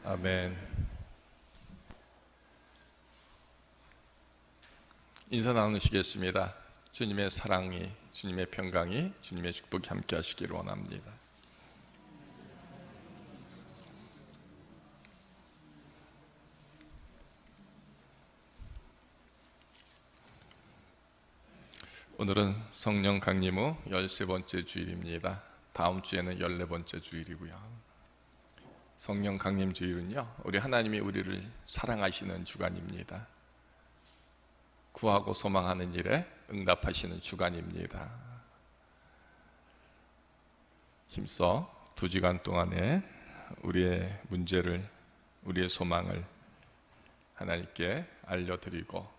아멘. 인사 나누시겠습니다. 주님의 사랑이, 주님의 평강이, 주님의 축복이 함께 하시기를 원합니다. 오늘은 성령 강림 후 13번째 주일입니다. 다음 주에는 14번째 주일이고요. 성령 강림 주일은요, 우리 하나님이 우리를 사랑하시는 주간입니다. 구하고 소망하는 일에 응답하시는 주간입니다. 힘써 2주간 동안에 우리의 문제를, 우리의 소망을 하나님께 알려드리고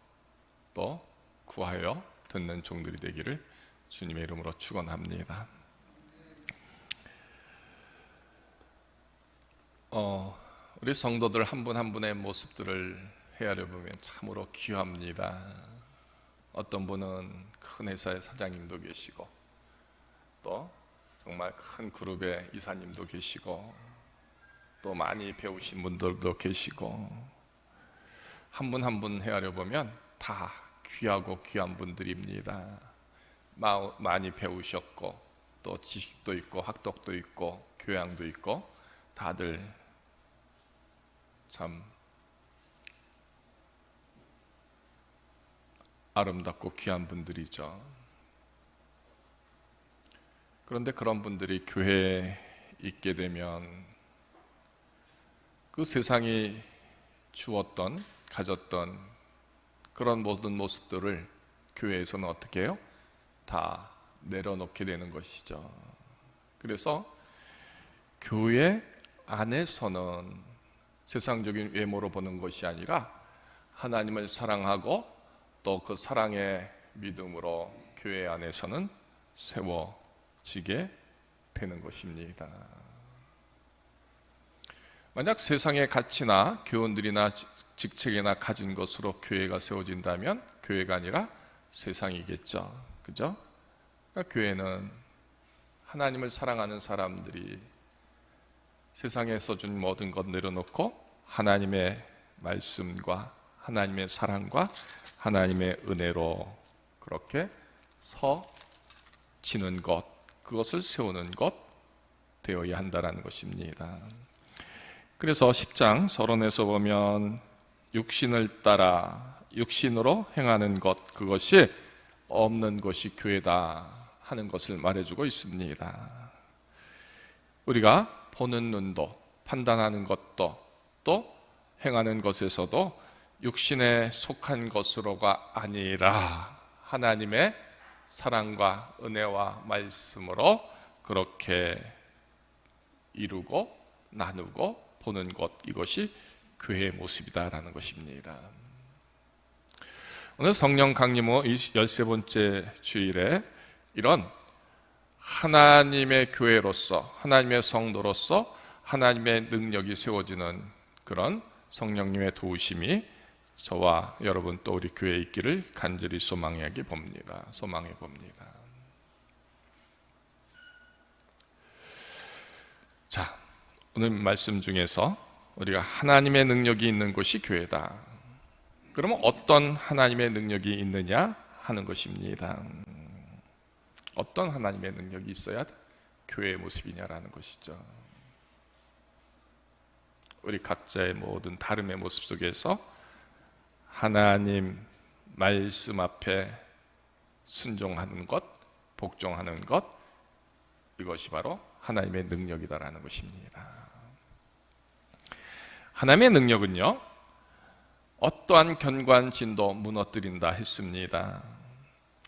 또 구하여 듣는 종들이 되기를 주님의 이름으로 축원합니다. 우리 성도들 한 분 한 분의 모습들을 헤아려 보면 참으로 귀합니다. 어떤 분은 큰 회사의 사장님도 계시고, 또 정말 큰 그룹의 이사님도 계시고, 또 많이 배우신 분들도 계시고, 한 분 한 분 헤아려 보면 다 귀하고 귀한 분들입니다. 많이 배우셨고, 또 지식도 있고, 학덕도 있고, 교양도 있고, 다들 참 아름답고 귀한 분들이죠. 그런데 그런 분들이 교회에 있게 되면 그 세상이 주었던, 가졌던 그런 모든 모습들을 교회에서는 어떻게 해요? 다 내려놓게 되는 것이죠. 그래서 교회 안에서는 세상적인 외모로 보는 것이 아니라 하나님을 사랑하고 또 그 사랑의 믿음으로 교회 안에서는 세워지게 되는 것입니다. 만약 세상의 가치나 교훈들이나 직책이나 가진 것으로 교회가 세워진다면 교회가 아니라 세상이겠죠. 그죠? 그러니까 교회는 하나님을 사랑하는 사람들이 세상에서 준 모든 것 내려놓고 하나님의 말씀과 하나님의 사랑과 하나님의 은혜로 그렇게 서지는 것, 그것을 세우는 것 되어야 한다는 것입니다. 그래서 10장 서론에서 보면 육신을 따라 육신으로 행하는 것, 그것이 없는 것이 교회다 하는 것을 말해주고 있습니다. 우리가 보는 눈도, 판단하는 것도, 또 행하는 것에서도 육신에 속한 것으로가 아니라 하나님의 사랑과 은혜와 말씀으로 그렇게 이루고 나누고 보는 것, 이것이 교회의 모습이다라는 것입니다. 오늘 성령 강림 후 13번째 주일에 이런 하나님의 교회로서, 하나님의 성도로서 하나님의 능력이 세워지는 그런 성령님의 도우심이 저와 여러분 또 우리 교회에 있기를 간절히 소망해 봅니다. 자, 오늘 말씀 중에서 우리가 하나님의 능력이 있는 곳이 교회다. 그러면 어떤 하나님의 능력이 있느냐 하는 것입니다. 어떤 하나님의 능력이 있어야 교회의 모습이냐라는 것이죠. 우리 각자의 모든 다름의 모습 속에서 하나님 말씀 앞에 순종하는 것, 복종하는 것, 이것이 바로 하나님의 능력이다라는 것입니다. 하나님의 능력은요, 어떠한 견고한 진도 무너뜨린다 했습니다.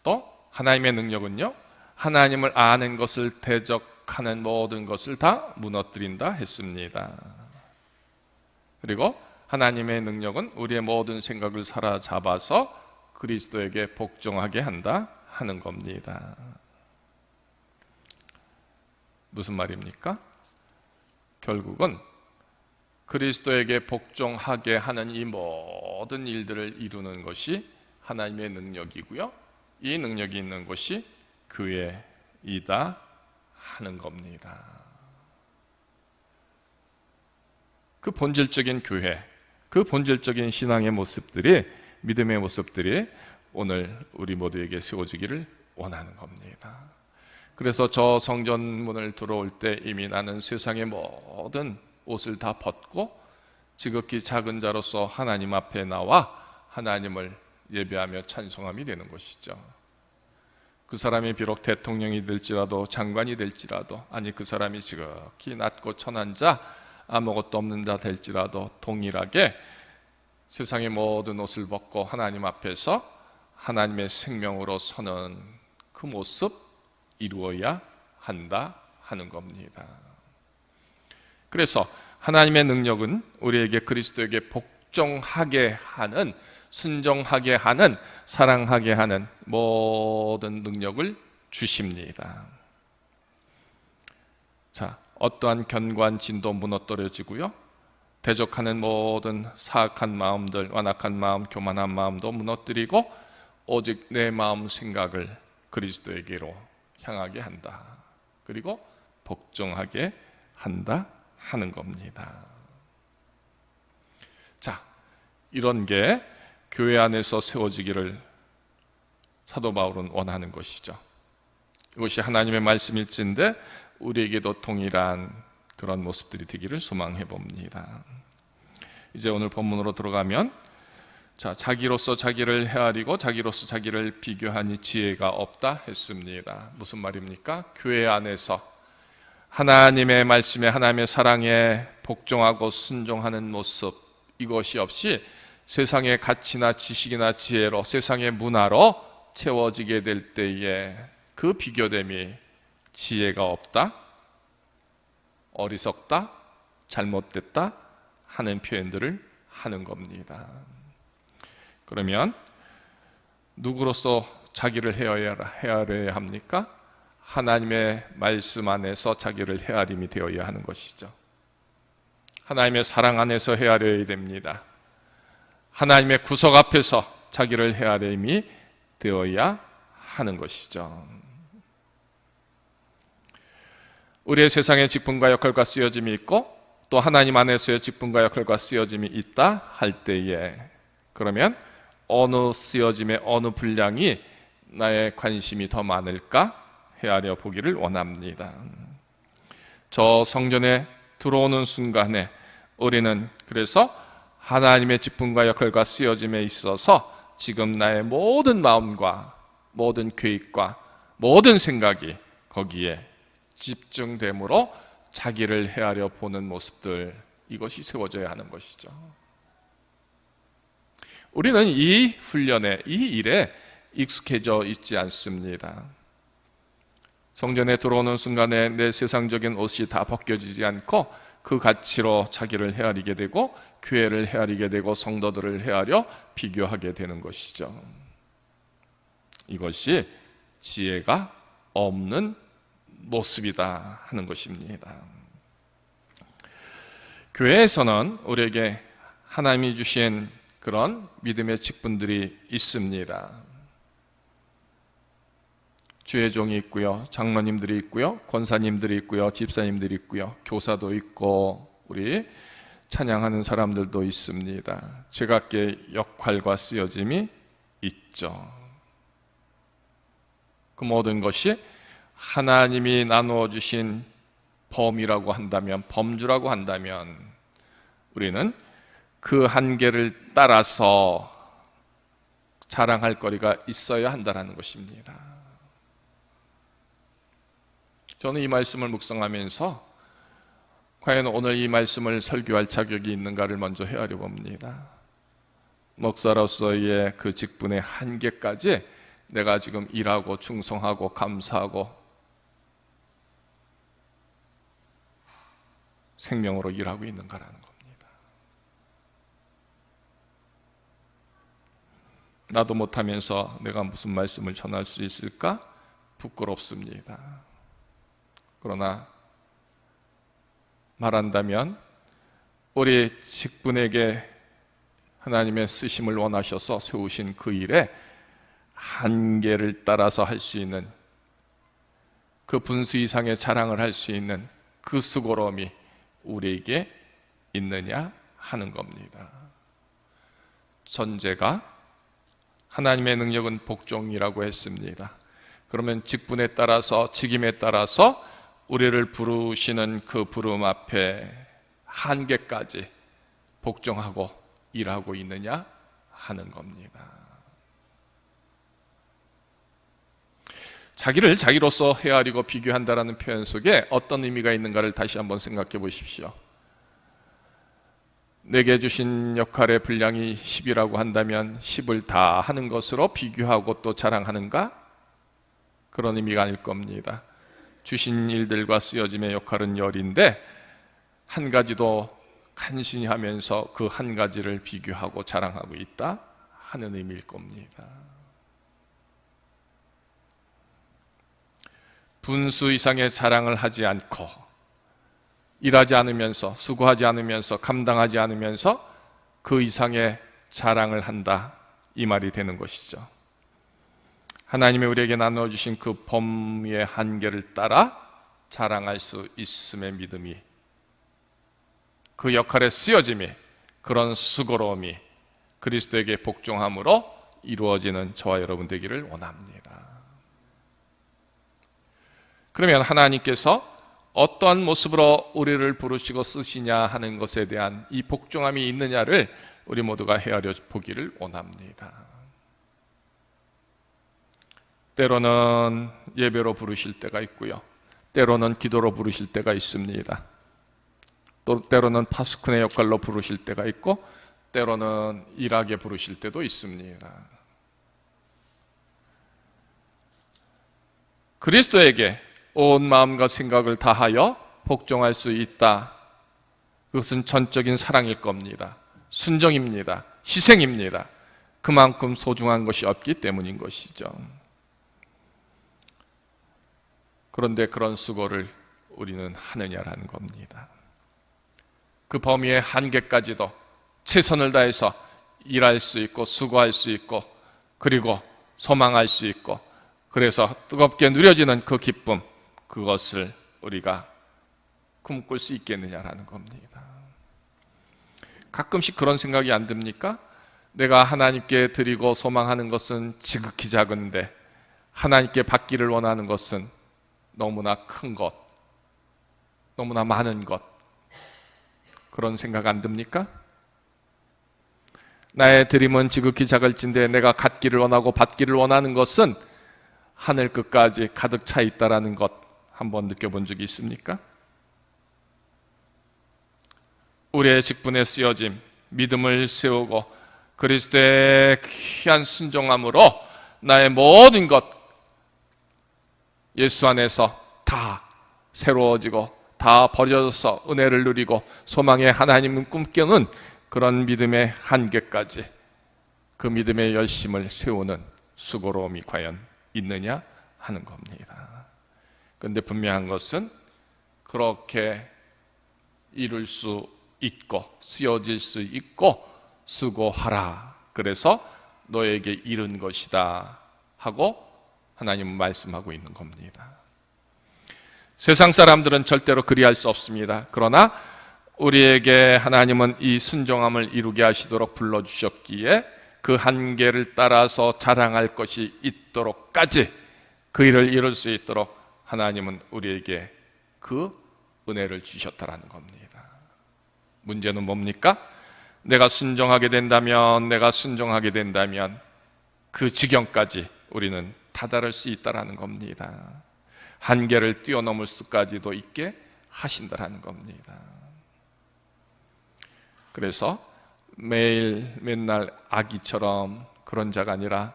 또 하나님의 능력은요, 하나님을 아는 것을 대적하는 모든 것을 다 무너뜨린다 했습니다. 그리고 하나님의 능력은 우리의 모든 생각을 사로잡아서 그리스도에게 복종하게 한다 하는 겁니다. 무슨 말입니까? 결국은 그리스도에게 복종하게 하는 이 모든 일들을 이루는 것이 하나님의 능력이고요, 이 능력이 있는 것이 교회이다 하는 겁니다. 그 본질적인 교회, 그 본질적인 신앙의 모습들이, 믿음의 모습들이 오늘 우리 모두에게 세워지기를 원하는 겁니다. 그래서 저 성전문을 들어올 때 이미 나는 세상의 모든 옷을 다 벗고 지극히 작은 자로서 하나님 앞에 나와 하나님을 예배하며 찬송함이 되는 것이죠. 그 사람이 비록 대통령이 될지라도, 장관이 될지라도, 아니 그 사람이 지극히 낮고 천한 자, 아무것도 없는 자 될지라도 동일하게 세상의 모든 옷을 벗고 하나님 앞에서 하나님의 생명으로 서는 그 모습 이루어야 한다 하는 겁니다. 그래서 하나님의 능력은 우리에게 그리스도에게 복종하게 하는, 순종하게 하는, 사랑하게 하는 모든 능력을 주십니다. 자, 어떠한 견고한 진도 무너뜨려지고요, 대적하는 모든 사악한 마음들, 완악한 마음, 교만한 마음도 무너뜨리고 오직 내 마음 생각을 그리스도에게로 향하게 한다. 그리고 복종하게 한다 하는 겁니다. 자, 이런 게 교회 안에서 세워지기를 사도 바울은 원하는 것이죠. 이것이 하나님의 말씀일진데 우리에게도 동일한 그런 모습들이 되기를 소망해 봅니다. 이제 오늘 본문으로 들어가면, 자, 자기로서 자기를 헤아리고 자기로서 자기를 비교하니 지혜가 없다 했습니다. 무슨 말입니까? 교회 안에서 하나님의 말씀에, 하나님의 사랑에 복종하고 순종하는 모습, 이것이 없이 세상의 가치나 지식이나 지혜로, 세상의 문화로 채워지게 될 때에 그 비교됨이 지혜가 없다, 어리석다, 잘못됐다 하는 표현들을 하는 겁니다. 그러면 누구로서 자기를 헤아려야 합니까? 하나님의 말씀 안에서 자기를 헤아림이 되어야 하는 것이죠. 하나님의 사랑 안에서 헤아려야 됩니다. 하나님의 구속 앞에서 자기를 헤아림이 되어야 하는 것이죠. 우리의 세상에 직분과 역할과 쓰여짐이 있고 또 하나님 안에서의 직분과 역할과 쓰여짐이 있다 할 때에, 그러면 어느 쓰여짐의 어느 분량이 나의 관심이 더 많을까 헤아려 보기를 원합니다. 저 성전에 들어오는 순간에 우리는 그래서 하나님의 직분과 역할과 쓰여짐에 있어서 지금 나의 모든 마음과 모든 계획과 모든 생각이 거기에 집중됨으로 자기를 헤아려 보는 모습들, 이것이 세워져야 하는 것이죠. 우리는 이 훈련에, 이 일에 익숙해져 있지 않습니다. 성전에 들어오는 순간에 내 세상적인 옷이 다 벗겨지지 않고 그 가치로 자기를 헤아리게 되고 교회를 헤아리게 되고 성도들을 헤아려 비교하게 되는 것이죠. 이것이 지혜가 없는 모습이다 하는 것입니다. 교회에서는 우리에게 하나님이 주신 그런 믿음의 직분들이 있습니다. 주의 종이 있고요, 장로님들이 있고요, 권사님들이 있고요, 집사님들이 있고요, 교사도 있고 우리 찬양하는 사람들도 있습니다. 제각기의 역할과 쓰여짐이 있죠. 그 모든 것이 하나님이 나누어 주신 범위라고 한다면, 범주라고 한다면 우리는 그 한계를 따라서 자랑할 거리가 있어야 한다는 것입니다. 저는 이 말씀을 묵상하면서 과연 오늘 이 말씀을 설교할 자격이 있는가를 먼저 헤아려 봅니다. 목사로서의 그 직분의 한계까지 내가 지금 일하고 충성하고 감사하고 생명으로 일하고 있는가라는 겁니다. 나도 못하면서 내가 무슨 말씀을 전할 수 있을까? 부끄럽습니다. 그러나 말한다면 우리 직분에게 하나님의 쓰심을 원하셔서 세우신 그 일에 한계를 따라서 할 수 있는, 그 분수 이상의 자랑을 할 수 있는 그 수고로움이 우리에게 있느냐 하는 겁니다. 전제가 하나님의 능력은 복종이라고 했습니다. 그러면 직분에 따라서, 직임에 따라서 우리를 부르시는 그 부름 앞에 한계까지 복종하고 일하고 있느냐 하는 겁니다. 자기를 자기로서 헤아리고 비교한다라는 표현 속에 어떤 의미가 있는가를 다시 한번 생각해 보십시오. 내게 주신 역할의 분량이 10이라고 한다면 10을 다 하는 것으로 비교하고 또 자랑하는가? 그런 의미가 아닐 겁니다. 주신 일들과 쓰여짐의 역할은 10인데 한 가지도 간신히 하면서 그 한 가지를 비교하고 자랑하고 있다 하는 의미일 겁니다. 분수 이상의 자랑을 하지 않고 일하지 않으면서, 수고하지 않으면서, 감당하지 않으면서 그 이상의 자랑을 한다, 이 말이 되는 것이죠. 하나님이 우리에게 나눠주신 그 범위의 한계를 따라 자랑할 수 있음의 믿음이, 그 역할에 쓰여짐이, 그런 수고로움이 그리스도에게 복종함으로 이루어지는 저와 여러분 되기를 원합니다. 그러면 하나님께서 어떠한 모습으로 우리를 부르시고 쓰시냐 하는 것에 대한 이 복종함이 있느냐를 우리 모두가 헤아려 보기를 원합니다. 때로는 예배로 부르실 때가 있고요, 때로는 기도로 부르실 때가 있습니다. 또 때로는 파수꾼의 역할로 부르실 때가 있고, 때로는 일하게 부르실 때도 있습니다. 그리스도에게 온 마음과 생각을 다하여 복종할 수 있다, 그것은 전적인 사랑일 겁니다. 순종입니다. 희생입니다. 그만큼 소중한 것이 없기 때문인 것이죠. 그런데 그런 수고를 우리는 하느냐라는 겁니다. 그 범위의 한계까지도 최선을 다해서 일할 수 있고, 수고할 수 있고, 그리고 소망할 수 있고, 그래서 뜨겁게 누려지는 그 기쁨, 그것을 우리가 꿈꿀 수 있겠느냐라는 겁니다. 가끔씩 그런 생각이 안 듭니까? 내가 하나님께 드리고 소망하는 것은 지극히 작은데 하나님께 받기를 원하는 것은 너무나 큰 것, 너무나 많은 것, 그런 생각 안 듭니까? 나의 드림은 지극히 작을진데 내가 갖기를 원하고 받기를 원하는 것은 하늘 끝까지 가득 차 있다라는 것 한번 느껴본 적이 있습니까? 우리의 직분에 쓰여짐, 믿음을 세우고 그리스도의 귀한 순종함으로 나의 모든 것 예수 안에서 다 새로워지고 다 버려져서 은혜를 누리고 소망의 하나님을 꿈꾸는 그런 믿음의 한계까지, 그 믿음의 열심을 세우는 수고로움이 과연 있느냐 하는 겁니다. 그런데 분명한 것은 그렇게 이룰 수 있고 쓰여질 수 있고 수고하라, 그래서 너에게 이른 것이다 하고 하나님은 말씀하고 있는 겁니다. 세상 사람들은 절대로 그리할 수 없습니다. 그러나 우리에게 하나님은 이 순종함을 이루게 하시도록 불러주셨기에 그 한계를 따라서 자랑할 것이 있도록까지 그 일을 이룰 수 있도록 하나님은 우리에게 그 은혜를 주셨다라는 겁니다. 문제는 뭡니까? 내가 순종하게 된다면 그 지경까지 우리는 다다를 수 있다라는 겁니다. 한계를 뛰어넘을 수까지도 있게 하신다라는 겁니다. 그래서 매일 맨날 아기처럼 그런 자가 아니라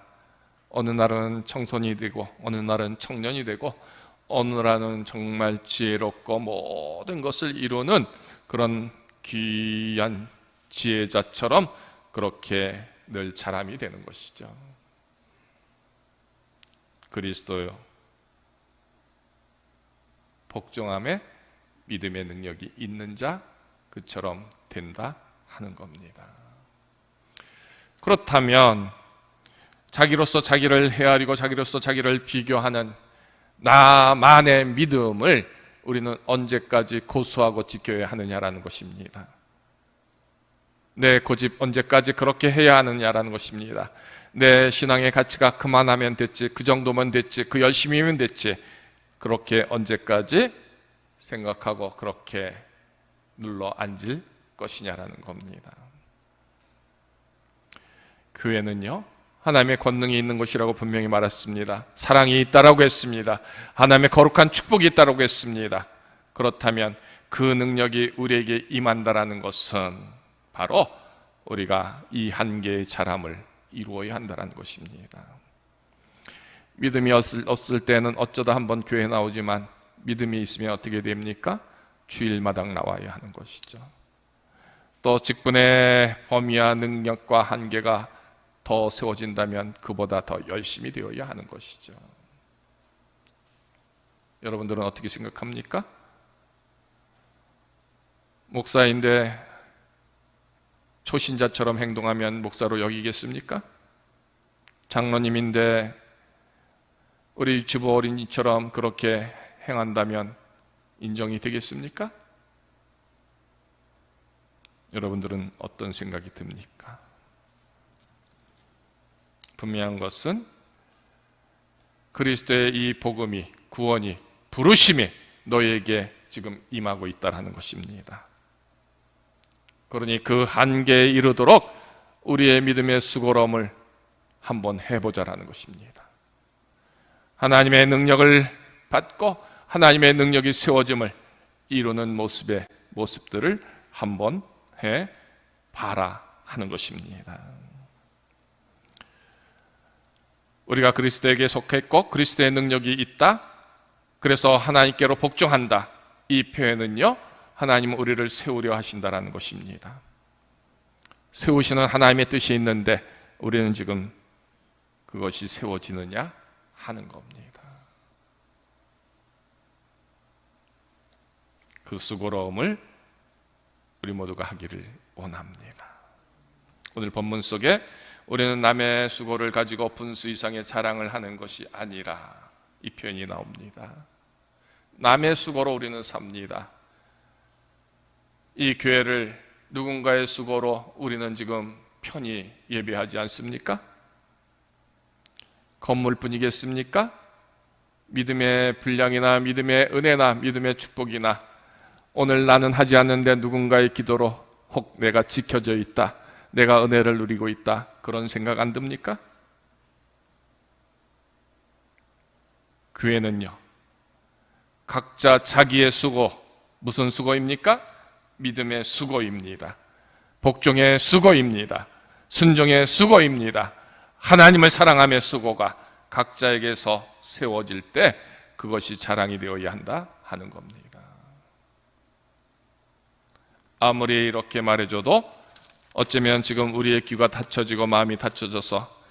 어느 날은 청소년이 되고 어느 날은 청년이 되고 어느 날은 정말 지혜롭고 모든 것을 이루는 그런 귀한 지혜자처럼 그렇게 늘 자람이 되는 것이죠. 그리스도요, 복종함에 믿음의 능력이 있는 자 그처럼 된다 하는 겁니다. 그렇다면 자기로서 자기를 헤아리고 자기로서 자기를 비교하는 나만의 믿음을 우리는 언제까지 고수하고 지켜야 하느냐라는 것입니다. 내 고집 언제까지 그렇게 해야 하느냐라는 것입니다. 내 신앙의 가치가 그만하면 됐지, 그 정도면 됐지, 그 열심히면 됐지, 그렇게 언제까지 생각하고 그렇게 눌러 앉을 것이냐라는 겁니다. 교회는요, 하나님의 권능이 있는 곳이라고 분명히 말했습니다. 사랑이 있다라고 했습니다. 하나님의 거룩한 축복이 있다라고 했습니다. 그렇다면 그 능력이 우리에게 임한다라는 것은 바로 우리가 이 한계의 자람을 이루어야 한다는 것입니다. 믿음이 없을 때는 어쩌다 한번 교회 나오지만 믿음이 있으면 어떻게 됩니까? 주일마당 나와야 하는 것이죠. 또 직분의 범위와 능력과 한계가 더 세워진다면 그보다 더 열심히 되어야 하는 것이죠. 여러분들은 어떻게 생각합니까? 목사인데 초신자처럼 행동하면 목사로 여기겠습니까? 장로님인데 우리 유치부 어린이처럼 그렇게 행한다면 인정이 되겠습니까? 여러분들은 어떤 생각이 듭니까? 분명한 것은 그리스도의 이 복음이, 구원이, 부르심이 너에게 지금 임하고 있다는 것입니다. 그러니 그 한계에 이르도록 우리의 믿음의 수고로움을 한번 해보자라는 것입니다. 하나님의 능력을 받고 하나님의 능력이 세워짐을 이루는 모습들을 한번 해봐라 하는 것입니다. 우리가 그리스도에게 속했고 그리스도의 능력이 있다, 그래서 하나님께로 복종한다, 이 표현은요, 하나님은 우리를 세우려 하신다는 것입니다. 세우시는 하나님의 뜻이 있는데 우리는 지금 그것이 세워지느냐 하는 겁니다. 그 수고로움을 우리 모두가 하기를 원합니다. 오늘 본문 속에 우리는 남의 수고를 가지고 분수 이상의 자랑을 하는 것이 아니라, 이 표현이 나옵니다. 남의 수고로 우리는 삽니다. 이 교회를 누군가의 수고로 우리는 지금 편히 예배하지 않습니까? 건물뿐이겠습니까? 믿음의 분량이나 믿음의 은혜나 믿음의 축복이나 오늘 나는 하지 않는데 누군가의 기도로 혹 내가 지켜져 있다, 내가 은혜를 누리고 있다, 그런 생각 안 듭니까? 교회는요, 각자 자기의 수고, 무슨 수고입니까? 믿음의 수고입니다. 복종의 수고입니다. 순종의 수고입니다. 하나님을 사랑함의 수고가 각자에게서 세워질 때 그것이 자랑이 되어야 한다 하는 겁니다. 아무리 이렇게 말해줘도 어쩌면 지금 우리의 귀가 닫혀지고 마음이 닫혀져서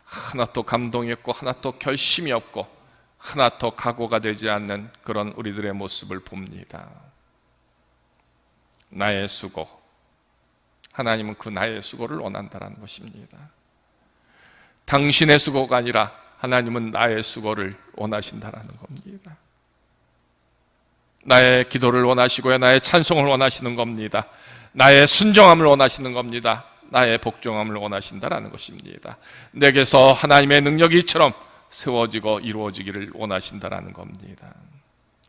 하나도 감동이 없고 하나도 결심이 없고 하나도 각오가 되지 않는 그런 우리들의 모습을 봅니다. 나의 수고, 하나님은 그 나의 수고를 원한다는 것입니다. 당신의 수고가 아니라 하나님은 나의 수고를 원하신다는 겁니다. 나의 기도를 원하시고요, 나의 찬송을 원하시는 겁니다. 나의 순종함을 원하시는 겁니다. 나의 복종함을 원하신다는 것입니다. 내게서 하나님의 능력이 이처럼 세워지고 이루어지기를 원하신다는 겁니다.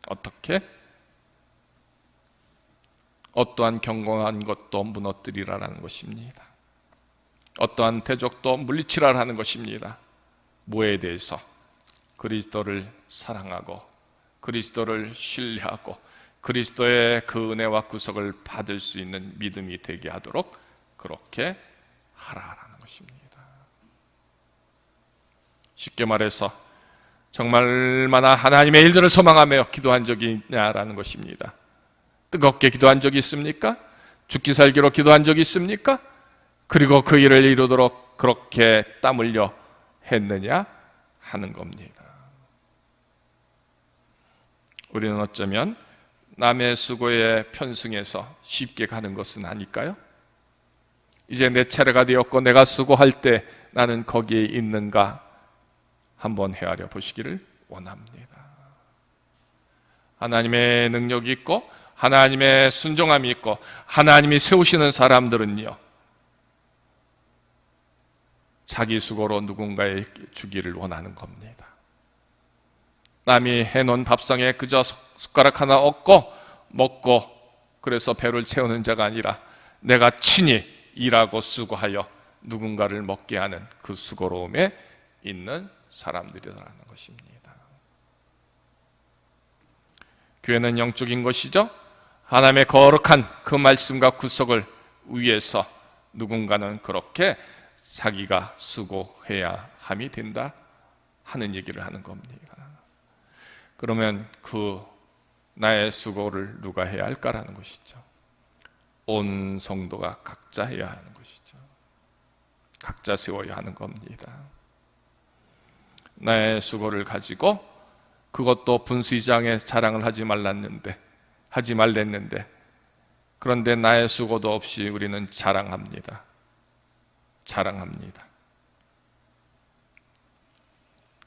어떻게? 어떠한 경건한 것도 무너뜨리라는 것입니다. 어떠한 대적도 물리치라는 것입니다. 뭐에 대해서? 그리스도를 사랑하고 그리스도를 신뢰하고 그리스도의 그 은혜와 구속을 받을 수 있는 믿음이 되게 하도록 그렇게 하라라는 것입니다. 쉽게 말해서 정말 얼마나 하나님의 일들을 소망하며 기도한 적이 있냐라는 것입니다. 뜨겁게 기도한 적이 있습니까? 죽기 살기로 기도한 적이 있습니까? 그리고 그 일을 이루도록 그렇게 땀 흘려 했느냐 하는 겁니다. 우리는 어쩌면 남의 수고에 편승해서 쉽게 가는 것은 아닐까요? 이제 내 차례가 되었고 내가 수고할 때 나는 거기에 있는가 한번 헤아려 보시기를 원합니다. 하나님의 능력이 있고 하나님의 순종함이 있고 하나님이 세우시는 사람들은요, 자기 수고로 누군가에 주기를 원하는 겁니다. 남이 해놓은 밥상에 그저 숟가락 하나 얹고 먹고 그래서 배를 채우는 자가 아니라 내가 친히 일하고 수고하여 누군가를 먹게 하는 그 수고로움에 있는 사람들이라는 것입니다. 교회는 영적인 것이죠. 하나님의 거룩한 그 말씀과 구속을 위해서 누군가는 그렇게 자기가 수고해야 함이 된다 하는 얘기를 하는 겁니다. 그러면 그 나의 수고를 누가 해야 할까라는 것이죠. 온 성도가 각자 해야 하는 것이죠. 각자 세워야 하는 겁니다. 나의 수고를 가지고 그것도 분수이장에 자랑을 하지 말랬는데 그런데 나의 수고도 없이 우리는 자랑합니다.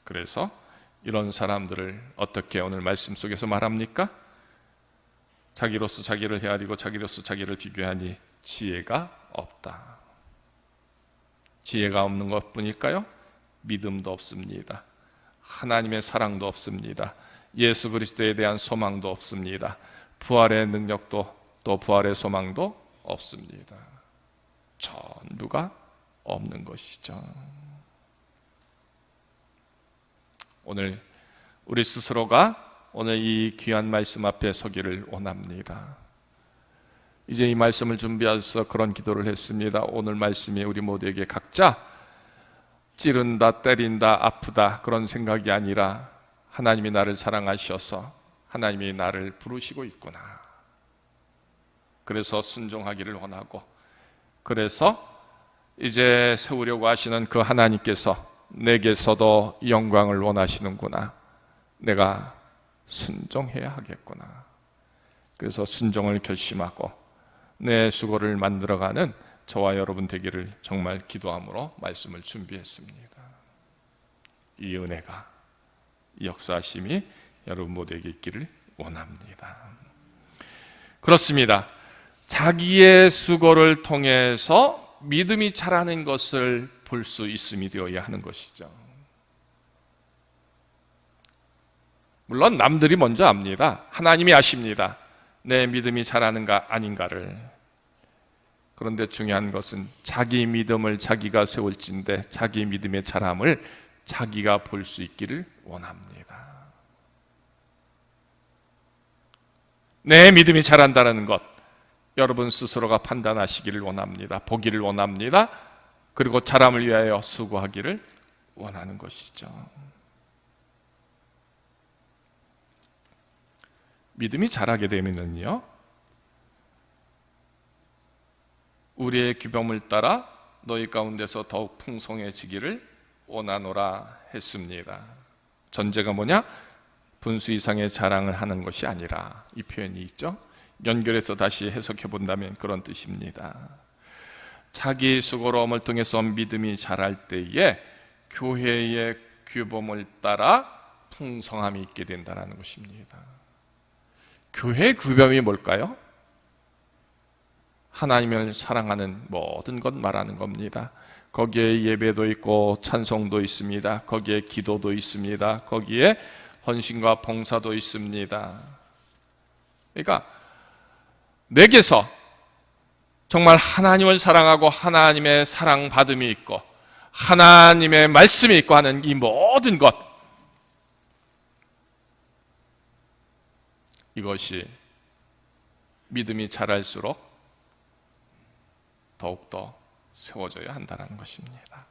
그래서 이런 사람들을 어떻게 오늘 말씀 속에서 말합니까? 자기로서 자기를 헤아리고 자기로서 자기를 비교하니 지혜가 없다. 지혜가 없는 것뿐일까요? 믿음도 없습니다. 하나님의 사랑도 없습니다. 예수 그리스도에 대한 소망도 없습니다. 부활의 능력도 또 부활의 소망도 없습니다. 전부가 없는 것이죠. 오늘 우리 스스로가 오늘 이 귀한 말씀 앞에 서기를 원합니다. 이제 이 말씀을 준비해서 그런 기도를 했습니다. 오늘 말씀이 우리 모두에게 각자 찌른다, 때린다, 아프다 그런 생각이 아니라 하나님이 나를 사랑하셔서 하나님이 나를 부르시고 있구나. 그래서 순종하기를 원하고 그래서 이제 세우려고 하시는 그 하나님께서 내게서도 영광을 원하시는구나. 내가 순종해야 하겠구나. 그래서 순종을 결심하고 내 수고를 만들어가는 저와 여러분 되기를 정말 기도함으로 말씀을 준비했습니다. 이 은혜가 이 역사하심이 여러분 모두에게 있기를 원합니다. 그렇습니다. 자기의 수고를 통해서 믿음이 자라는 것을 볼 수 있음이 되어야 하는 것이죠. 물론 남들이 먼저 압니다. 하나님이 아십니다. 내 믿음이 자라는가 아닌가를. 그런데 중요한 것은 자기 믿음을 자기가 세울진데 자기 믿음의 자람을 자기가 볼 수 있기를 원합니다. 내 믿음이 자란다는 것 여러분 스스로가 판단하시기를 원합니다. 보기를 원합니다. 그리고 자람을 위하여 수고하기를 원하는 것이죠. 믿음이 자라게 되면요 우리의 규범을 따라 너희 가운데서 더욱 풍성해지기를 원하노라 했습니다. 전제가 뭐냐? 분수 이상의 자랑을 하는 것이 아니라 이 표현이 있죠. 연결해서 다시 해석해 본다면 그런 뜻입니다. 자기 수고로움을 통해서 믿음이 자랄 때에 교회의 규범을 따라 풍성함이 있게 된다는 것입니다. 교회의 규범이 뭘까요? 하나님을 사랑하는 모든 것 말하는 겁니다. 거기에 예배도 있고 찬송도 있습니다. 거기에 기도도 있습니다. 거기에 헌신과 봉사도 있습니다. 그러니까 내게서 정말 하나님을 사랑하고 하나님의 사랑받음이 있고 하나님의 말씀이 있고 하는 이 모든 것, 이것이 믿음이 자랄수록 더욱더 세워져야 한다는 것입니다.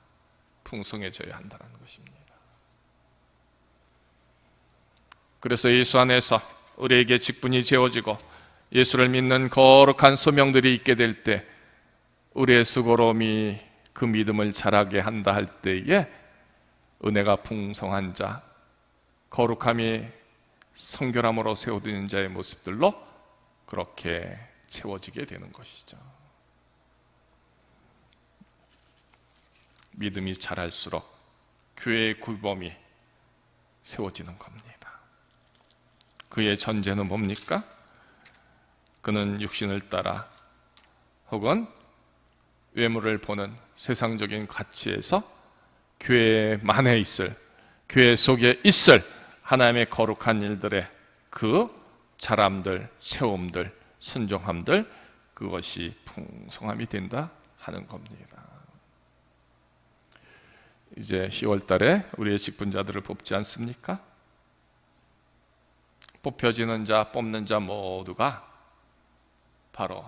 풍성해져야 한다는 것입니다. 그래서 예수 안에서 우리에게 직분이 지어지고 예수를 믿는 거룩한 소명들이 있게 될 때 우리의 수고로움이 그 믿음을 자라게 한다 할 때에 은혜가 풍성한 자, 거룩함이 성결함으로 세워지는 자의 모습들로 그렇게 채워지게 되는 것이죠. 믿음이 자랄수록 교회의 규범이 세워지는 겁니다. 그의 전제는 뭡니까? 그는 육신을 따라 혹은 외모를 보는 세상적인 가치에서 교회 만에 있을, 교회 속에 있을 하나님의 거룩한 일들의 그 자람들, 채움들, 순종함들, 그것이 풍성함이 된다 하는 겁니다. 이제 10월 달에 우리의 직분자들을 뽑지 않습니까? 뽑혀지는 자, 뽑는 자 모두가 바로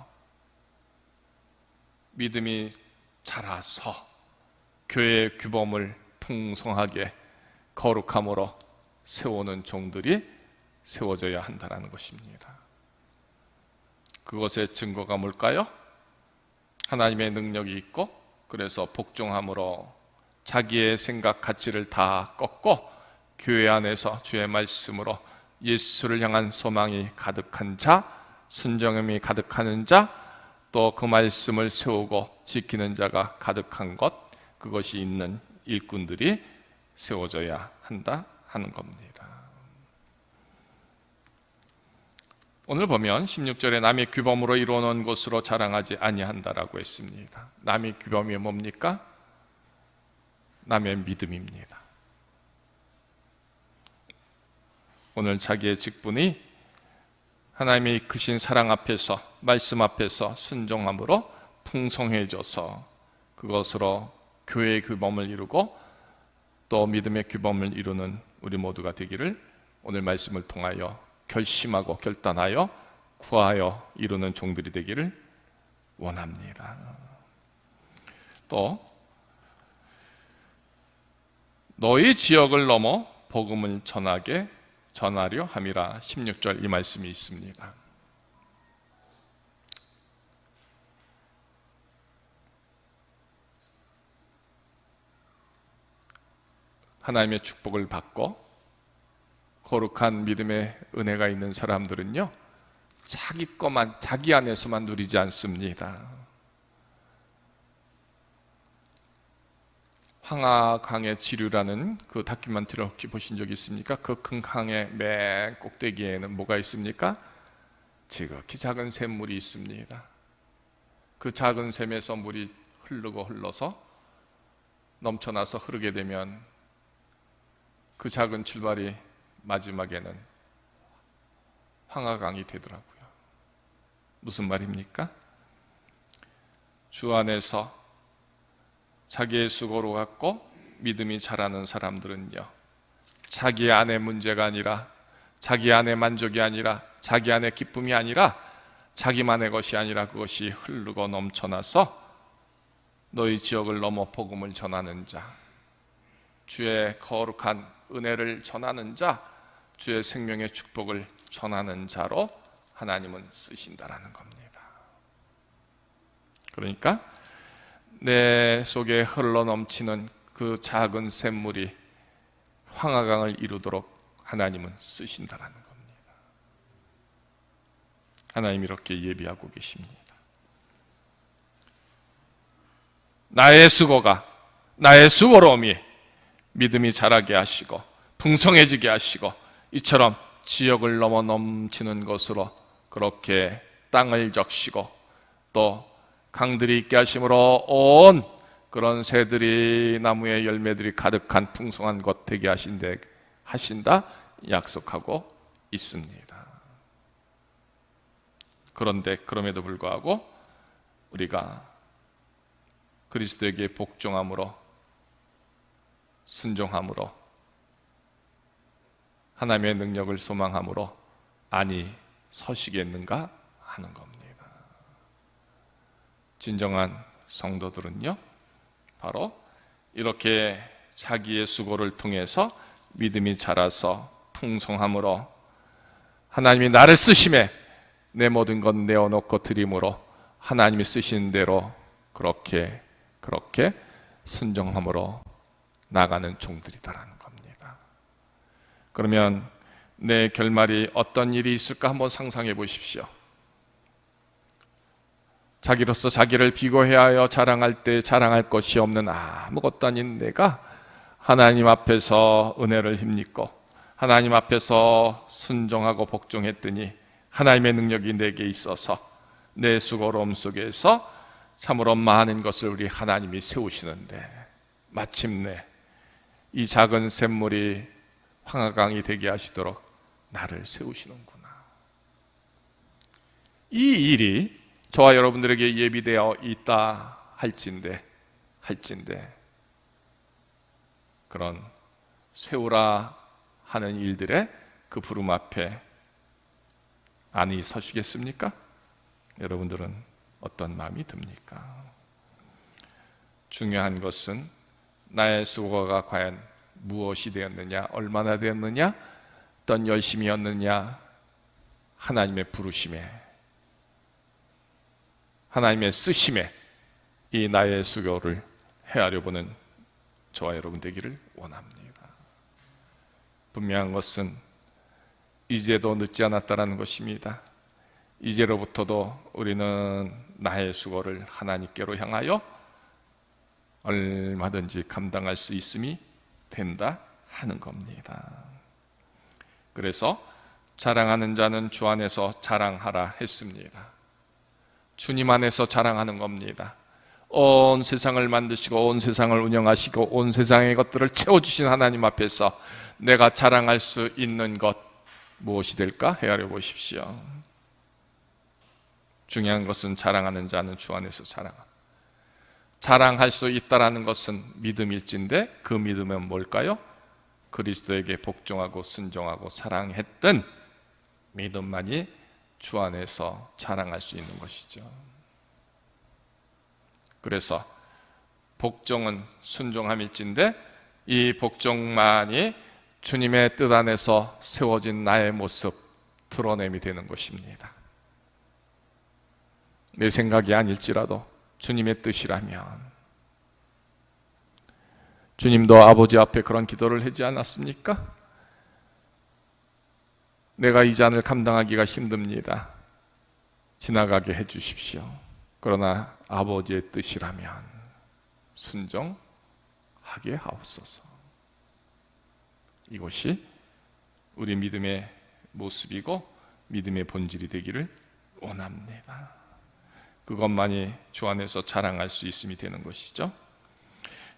믿음이 자라서 교회의 규범을 풍성하게 거룩함으로 세우는 종들이 세워져야 한다는 것입니다. 그것의 증거가 뭘까요? 하나님의 능력이 있고, 그래서 복종함으로 자기의 생각, 가치를 다 꺾고 교회 안에서 주의 말씀으로 예수를 향한 소망이 가득한 자, 순종함이 가득하는 자, 또 그 말씀을 세우고 지키는 자가 가득한 것, 그것이 있는 일꾼들이 세워져야 한다 하는 겁니다. 오늘 보면 16절에 남의 규범으로 이루어놓은 것으로 자랑하지 아니한다라고 했습니다. 남의 규범이 뭡니까? 남의 믿음입니다. 오늘 자기의 직분이 하나님의 크신 사랑 앞에서, 말씀 앞에서 순종함으로 풍성해져서 그것으로 교회의 규범을 이루고 또 믿음의 규범을 이루는 우리 모두가 되기를 오늘 말씀을 통하여 결심하고 결단하여 구하여 이루는 종들이 되기를 원합니다. 또 너희 지역을 넘어 복음을 전하려 함이라 16절 이 말씀이 있습니다. 하나님의 축복을 받고 거룩한 믿음의 은혜가 있는 사람들은요, 자기 것만, 자기 안에서만 누리지 않습니다. 황하강의 지류라는 그 다큐멘터리를 혹시 보신 적 있습니까? 그 큰 강의 맨 꼭대기에는 뭐가 있습니까? 지극히 작은 샘물이 있습니다. 그 작은 샘에서 물이 흘러서 넘쳐나서 흐르게 되면 그 작은 출발이 마지막에는 황하강이 되더라고요. 무슨 말입니까? 주 안에서 자기의 수고로 갖고 믿음이 자라는 사람들은요, 자기 안의 문제가 아니라, 자기 안의 만족이 아니라, 자기 안의 기쁨이 아니라, 자기만의 것이 아니라 그것이 흐르고 넘쳐나서 너희 지역을 넘어 복음을 전하는 자, 주의 거룩한 은혜를 전하는 자, 주의 생명의 축복을 전하는 자로 하나님은 쓰신다라는 겁니다. 그러니까 내 속에 흘러넘치는 그 작은 샘물이 황하강을 이루도록 하나님은 쓰신다라는 겁니다. 하나님 이렇게 예비하고 계십니다. 나의 수고가, 나의 수고로움이 믿음이 자라게 하시고 풍성해지게 하시고 이처럼 지역을 넘어 넘치는 것으로 그렇게 땅을 적시고 또 강들이 있게 하심으로 온 그런 새들이, 나무의 열매들이 가득한 풍성한 것 되게 하신다 약속하고 있습니다. 그런데 그럼에도 불구하고 우리가 그리스도에게 복종함으로, 순종함으로, 하나님의 능력을 소망함으로 아니 서시겠는가 하는 겁니다. 진정한 성도들은요, 바로 이렇게 자기의 수고를 통해서 믿음이 자라서 풍성함으로 하나님이 나를 쓰심에 내 모든 것 내어놓고 드림으로 하나님이 쓰신 대로 그렇게 순종함으로 나가는 종들이다라는 겁니다. 그러면 내 결말이 어떤 일이 있을까 한번 상상해 보십시오. 자기로서 자기를 비교해야 하여 자랑할 때 자랑할 것이 없는 아무것도 아닌 내가 하나님 앞에서 은혜를 힘입고 하나님 앞에서 순종하고 복종했더니 하나님의 능력이 내게 있어서 내 수고로움 속에서 참으로 많은 것을 우리 하나님이 세우시는데 마침내 이 작은 샘물이 황하강이 되게 하시도록 나를 세우시는구나. 이 일이 저와 여러분들에게 예비되어 있다 할진대 그런 세우라 하는 일들의 그 부름 앞에 안이 서시겠습니까? 여러분들은 어떤 마음이 듭니까? 중요한 것은 나의 수고가 과연 무엇이 되었느냐, 얼마나 되었느냐, 어떤 열심이었느냐, 하나님의 부르심에, 하나님의 쓰심에 이 나의 수고를 헤아려 보는 저와 여러분 되기를 원합니다. 분명한 것은 이제도 늦지 않았다는 것입니다. 이제로부터도 우리는 나의 수고를 하나님께로 향하여 얼마든지 감당할 수 있음이 된다 하는 겁니다. 그래서 자랑하는 자는 주 안에서 자랑하라 했습니다. 주님 안에서 자랑하는 겁니다. 온 세상을 만드시고 온 세상을 운영하시고 온 세상의 것들을 채워주신 하나님 앞에서 내가 자랑할 수 있는 것 무엇이 될까 헤아려 보십시오. 중요한 것은 자랑하는 자는 주 안에서 자랑할 수 있다라는 것은 믿음일진데 그 믿음은 뭘까요? 그리스도에게 복종하고 순종하고 사랑했던 믿음만이 주 안에서 자랑할 수 있는 것이죠. 그래서 복종은 순종함일진데 이 복종만이 주님의 뜻 안에서 세워진 나의 모습 드러냄이 되는 것입니다. 내 생각이 아닐지라도 주님의 뜻이라면, 주님도 아버지 앞에 그런 기도를 하지 않았습니까? 내가 이 잔을 감당하기가 힘듭니다. 지나가게 해 주십시오. 그러나 아버지의 뜻이라면 순종하게 하옵소서. 이것이 우리 믿음의 모습이고 믿음의 본질이 되기를 원합니다. 그것만이 주 안에서 자랑할 수 있음이 되는 것이죠.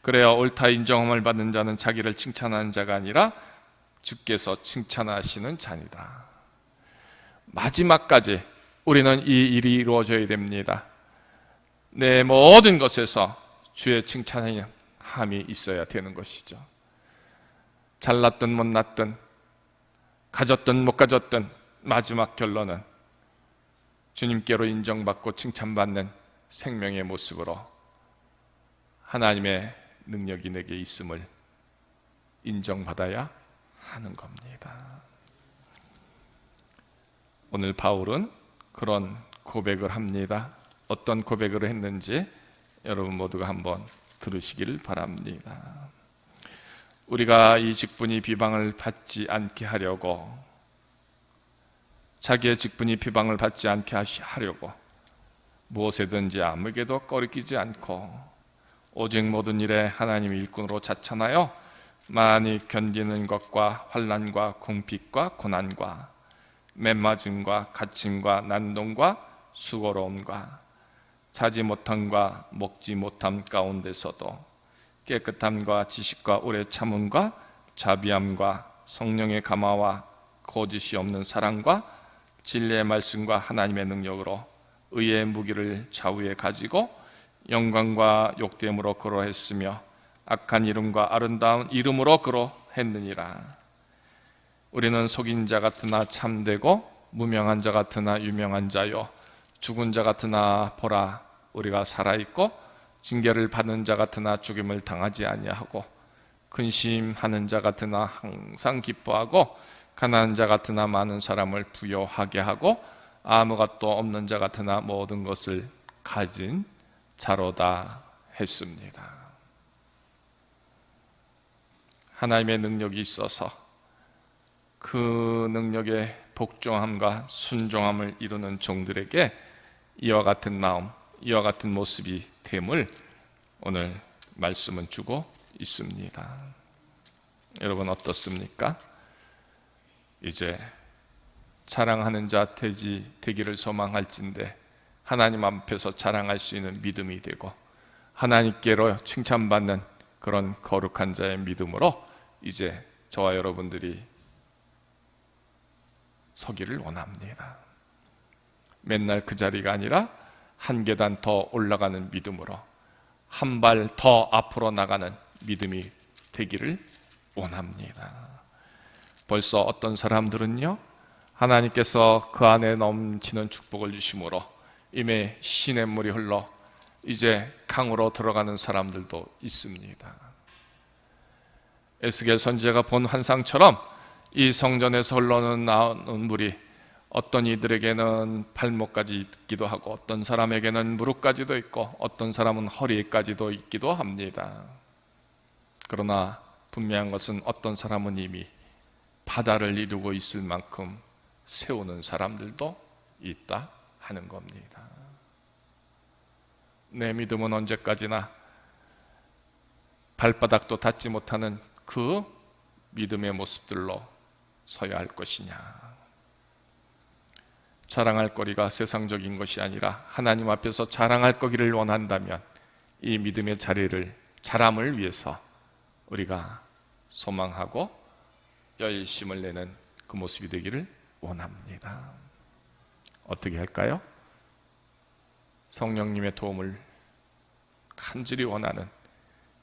그래야 옳다 인정함을 받는 자는 자기를 칭찬하는 자가 아니라 주께서 칭찬하시는 자니라. 마지막까지 우리는 이 일이 이루어져야 됩니다. 내 모든 것에서 주의 칭찬함이 있어야 되는 것이죠. 잘났든 못났든 가졌든 못 가졌든 마지막 결론은 주님께로 인정받고 칭찬받는 생명의 모습으로 하나님의 능력이 내게 있음을 인정받아야 하는 겁니다. 오늘 바울은 그런 고백을 합니다. 어떤 고백을 했는지 여러분 모두가 한번 들으시기를 바랍니다. 우리가 이 직분이 비방을 받지 않게 하려고, 자기의 직분이 비방을 받지 않게 하려고 무엇에든지 아무에게도 꺼리끼지 않고 오직 모든 일에 하나님의 일꾼으로 자찬하여 많이 견디는 것과 환난과 궁핍과 고난과 매 맞음과 갇힘과 난동과 수고로움과 자지 못함과 먹지 못함 가운데서도 깨끗함과 지식과 오래 참음과 자비함과 성령의 감화와 거짓이 없는 사랑과 진리의 말씀과 하나님의 능력으로 의의 무기를 좌우에 가지고 영광과 욕됨으로 그러했으며 악한 이름과 아름다운 이름으로 그러했느니라. 우리는 속인 자 같으나 참되고 무명한 자 같으나 유명한 자요 죽은 자 같으나 보라 우리가 살아있고 징계를 받는 자 같으나 죽임을 당하지 아니하고 근심하는 자 같으나 항상 기뻐하고 가난한 자 같으나 많은 사람을 부요하게 하고 아무것도 없는 자 같으나 모든 것을 가진 자로다 했습니다. 하나님의 능력이 있어서 그 능력의 복종함과 순종함을 이루는 종들에게 이와 같은 마음, 이와 같은 모습이 됨을 오늘 말씀은 주고 있습니다. 여러분 어떻습니까? 이제 자랑하는 자 되기를 소망할진대 하나님 앞에서 자랑할 수 있는 믿음이 되고 하나님께로 칭찬받는 그런 거룩한 자의 믿음으로 이제 저와 여러분들이 서기를 원합니다. 맨날 그 자리가 아니라 한 계단 더 올라가는 믿음으로 한 발 더 앞으로 나가는 믿음이 되기를 원합니다. 벌써 어떤 사람들은요, 하나님께서 그 안에 넘치는 축복을 주심으로 이미 시냇물이 흘러 이제 강으로 들어가는 사람들도 있습니다. 에스겔 선지자가 본 환상처럼 이 성전에서 흘러나오는 물이 어떤 이들에게는 발목까지 있기도 하고 어떤 사람에게는 무릎까지도 있고 어떤 사람은 허리까지도 있기도 합니다. 그러나 분명한 것은 어떤 사람은 이미 바다를 이루고 있을 만큼 세우는 사람들도 있다 하는 겁니다. 내 믿음은 언제까지나 발바닥도 닿지 못하는 그 믿음의 모습들로 서야 할 것이냐. 자랑할 거리가 세상적인 것이 아니라 하나님 앞에서 자랑할 거기를 원한다면 이 믿음의 자람을 위해서 우리가 소망하고 열심을 내는 그 모습이 되기를 원합니다. 어떻게 할까요? 성령님의 도움을 간절히 원하는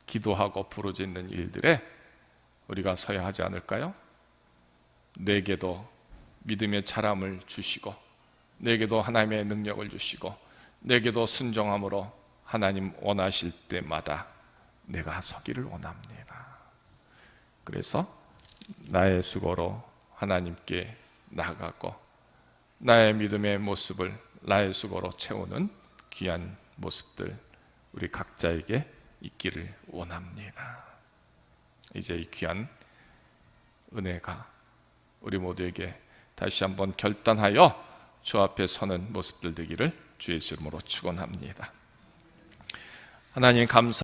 기도하고 부르짖는 일들에 우리가 서야 하지 않을까요? 내게도 믿음의 자람을 주시고 내게도 하나님의 능력을 주시고 내게도 순종함으로 하나님 원하실 때마다 내가 서기를 원합니다. 그래서 나의 수고로 하나님께 나아가고 나의 믿음의 모습을 나의 수고로 채우는 귀한 모습들 우리 각자에게 있기를 원합니다. 이제 이 귀한 은혜가 우리 모두에게 다시 한번 결단하여 주 앞에 서는 모습들 되기를 주의 이름으로 축원합니다. 하나님 감사